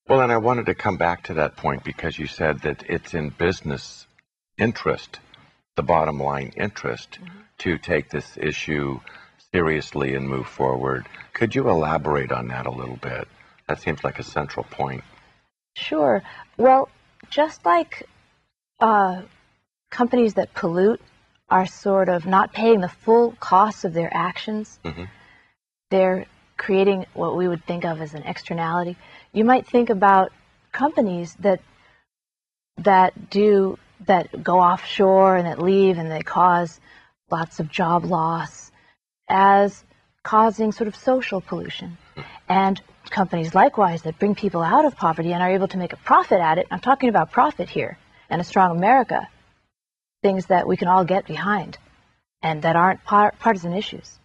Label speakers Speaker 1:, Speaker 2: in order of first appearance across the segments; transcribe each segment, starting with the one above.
Speaker 1: Well, and I wanted to come back to that point because you said that it's in business interest, the bottom line interest, to take this issue seriously and move forward. Could you elaborate on that a little bit? That seems like a central point.
Speaker 2: Sure. Well, just like companies that pollute are sort of not paying the full cost of their actions, they're creating what we would think of as an externality. You might think about companies that go offshore and that leave and they cause lots of job loss as causing sort of social pollution. And companies likewise that bring people out of poverty and are able to make a profit at it. I'm talking about profit here and a strong America, things that we can all get behind and that aren't partisan issues.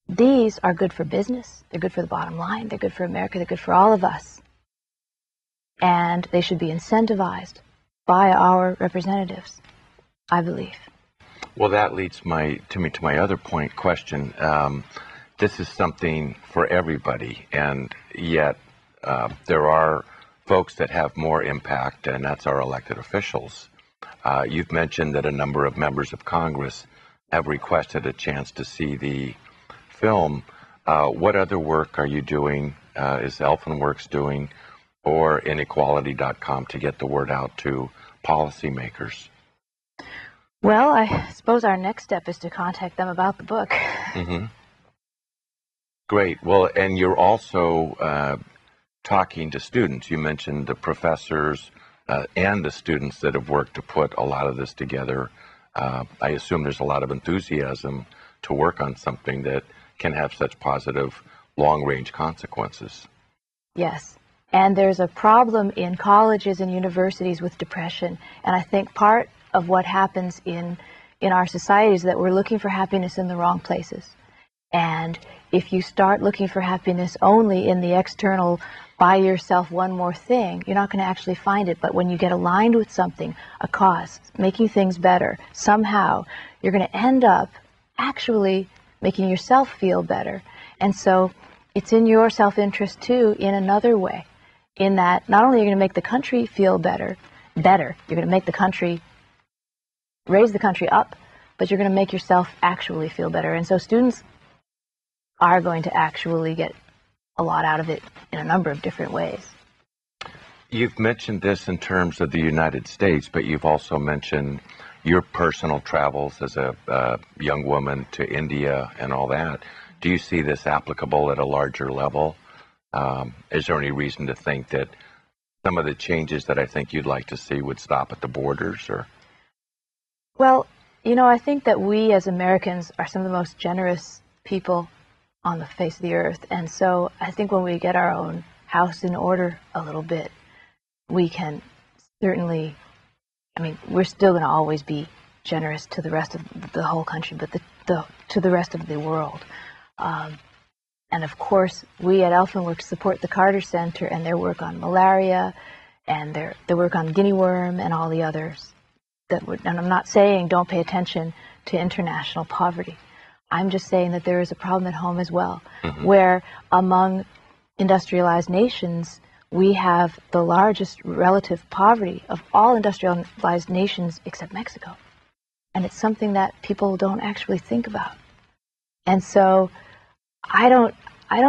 Speaker 2: These are good for business, they're good for the bottom line, they're good for America, they're good for all of us. And they should be incentivized by our representatives, I believe.
Speaker 1: Well, that leads to my other question. This is something for everybody, and yet there are folks that have more impact, and that's our elected officials. You've mentioned that a number of members of Congress have requested a chance to see the film. What other work are you doing, is Elfenworks doing, or inequality.com to get the word out to policymakers?
Speaker 2: Well, I suppose our next step is to contact them about the book.
Speaker 1: Great. Well, and you're also talking to students. You mentioned the professors and the students that have worked to put a lot of this together. I assume there's a lot of enthusiasm to work on something that can have such positive long-range consequences.
Speaker 2: Yes. And there's a problem in colleges and universities with depression. And I think part of what happens in our society is that we're looking for happiness in the wrong places. And if you start looking for happiness only in the external, buy yourself one more thing, you're not going to actually find it. But when you get aligned with something, a cause, making things better, somehow, you're going to end up actually making yourself feel better. And so it's in your self-interest, too, in another way, in that not only are you going to make the country feel better, you're going to make the country, raise the country up, but you're going to make yourself actually feel better. And so students are going to actually get a lot out of it in a number of different ways.
Speaker 1: You've mentioned this in terms of the United States, but you've also mentioned your personal travels as a young woman to India and all that. Do you see this applicable at a larger level? Is there any reason to think that some of the changes that I think you'd like to see would stop at the borders? Or?
Speaker 2: Well, I think that we as Americans are some of the most generous people on the face of the earth. And so I think when we get our own house in order a little bit, we can certainly, we're still going to always be generous to the rest of the whole country, but to the rest of the world. And of course, we at Elfenworks support the Carter Center and their work on malaria and their work on guinea worm and all the others. And I'm not saying don't pay attention to international poverty. I'm just saying that there is a problem at home as well, where among industrialized nations, we have the largest relative poverty of all industrialized nations except Mexico. And it's something that people don't actually think about. And so I don't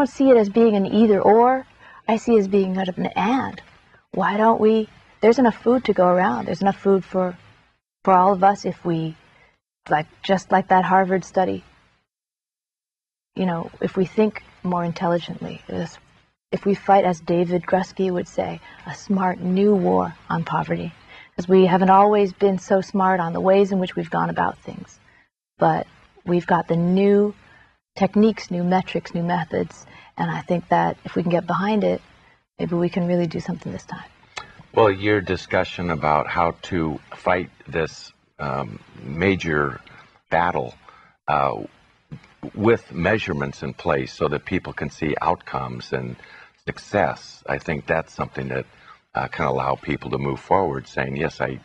Speaker 2: see it as being an either or. I see it as being kind of an and. Why don't we, there's enough food to go around. There's enough food for all of us if we, just like that Harvard study, if we think more intelligently, if we fight, as David Grusky would say, a smart new war on poverty. Because we haven't always been so smart on the ways in which we've gone about things. But we've got the new techniques, new metrics, new methods. And I think that if we can get behind it, maybe we can really do something this time.
Speaker 1: Well, your discussion about how to fight this major battle with measurements in place so that people can see outcomes and success, I think that's something that can allow people to move forward saying, yes, I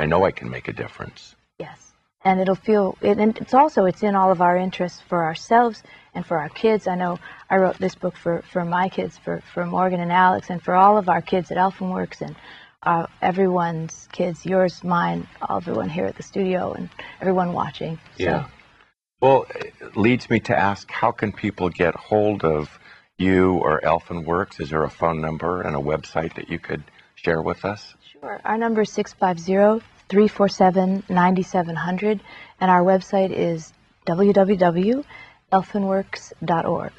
Speaker 1: know I can make a difference.
Speaker 2: Yes. and it'll feel, and it's in all of our interests for ourselves and for our kids. I know I wrote this book for my kids, for Morgan and Alex, and for all of our kids at Elfenworks, and everyone's kids, yours, mine, everyone here at the studio, and everyone watching.
Speaker 1: Yeah. Well, it leads me to ask, how can people get hold of you or Elfenworks? Is there a phone number and a website that you could share with us?
Speaker 2: Sure. Our number is 650-347-9700, and our website is www.elfenworks.org.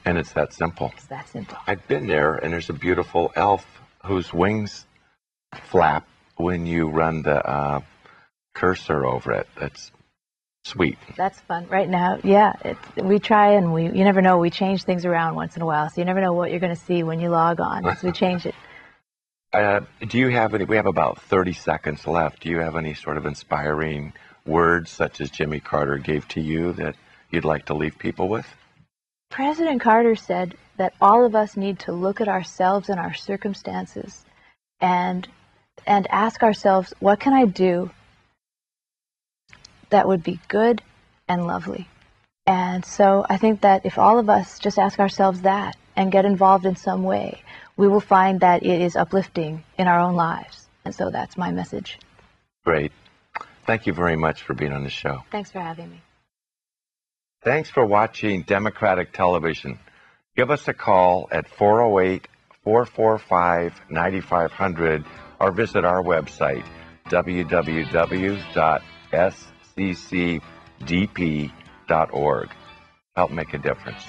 Speaker 1: And it's that simple.
Speaker 2: It's that simple.
Speaker 1: I've been there, and there's a beautiful elf whose wings flap when you run the cursor over it. That's sweet.
Speaker 2: That's fun. Right now, yeah, we try, and you never know. We change things around once in a while, so you never know what you're going to see when you log on. So we change it.
Speaker 1: Do you have any? We have about 30 seconds left. Do you have any sort of inspiring words, such as Jimmy Carter gave to you, that you'd like to leave people with?
Speaker 2: President Carter said that all of us need to look at ourselves and our circumstances and ask ourselves, what can I do that would be good and lovely? And so I think that if all of us just ask ourselves that and get involved in some way, we will find that it is uplifting in our own lives. And so that's my message.
Speaker 1: Great. Thank you very much for being on the show.
Speaker 2: Thanks for having me.
Speaker 1: Thanks for watching Democratic Television. Give us a call at 408-445-9500 or visit our website, www.sccdp.org. Help make a difference.